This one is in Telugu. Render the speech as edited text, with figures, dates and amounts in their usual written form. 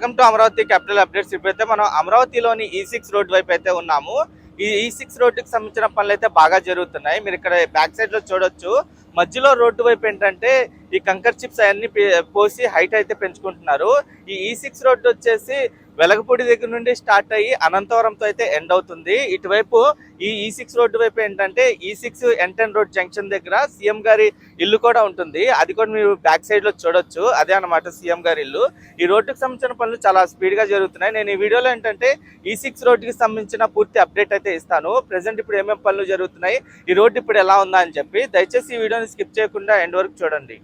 Welcome to Amaravati capital updates. ఇప్పుడైతే మనం అమరావతిలోని E6 రోడ్ వైపు అయితే ఉన్నాము. ఈ E6 రోడ్డుకి సంబంధించిన పనులు అయితే బాగా జరుగుతున్నాయి. మీరు ఇక్కడ బ్యాక్ సైడ్ లో చూడొచ్చు. మధ్యలో రోడ్డు వైపు ఏంటంటే ఈ కంకర్ చిప్స్ అవన్నీ పోసి హైట్ అయితే పెంచుకుంటున్నారు. ఈ E6 రోడ్డు వచ్చేసి వెలగపూడి దగ్గర నుండి స్టార్ట్ అయ్యి అనంతవరంతో అయితే ఎండ్ అవుతుంది. ఇటువైపు ఈ E6 రోడ్డు వైపు ఏంటంటే E6 N10 రోడ్ జంక్షన్ దగ్గర సీఎం గారి ఇల్లు కూడా ఉంటుంది. అది కూడా మీరు బ్యాక్ సైడ్ లో చూడొచ్చు. అదే అన్నమాట సీఎం గారి ఇల్లు. ఈ రోడ్డుకి సంబంధించిన పనులు చాలా స్పీడ్ గా జరుగుతున్నాయి. నేను ఈ వీడియోలో ఏంటంటే E6 రోడ్డుకి సంబంధించిన పూర్తి అప్డేట్ అయితే ఇస్తాను. ప్రెసెంట్ ఇప్పుడు ఏమేమి పనులు జరుగుతున్నాయి, ఈ రోడ్డు ఇప్పుడు ఎలా ఉందా అని చెప్పి. దయచేసి ఈ వీడియోని స్కిప్ చేయకుండా ఎండ్ వరకు చూడండి.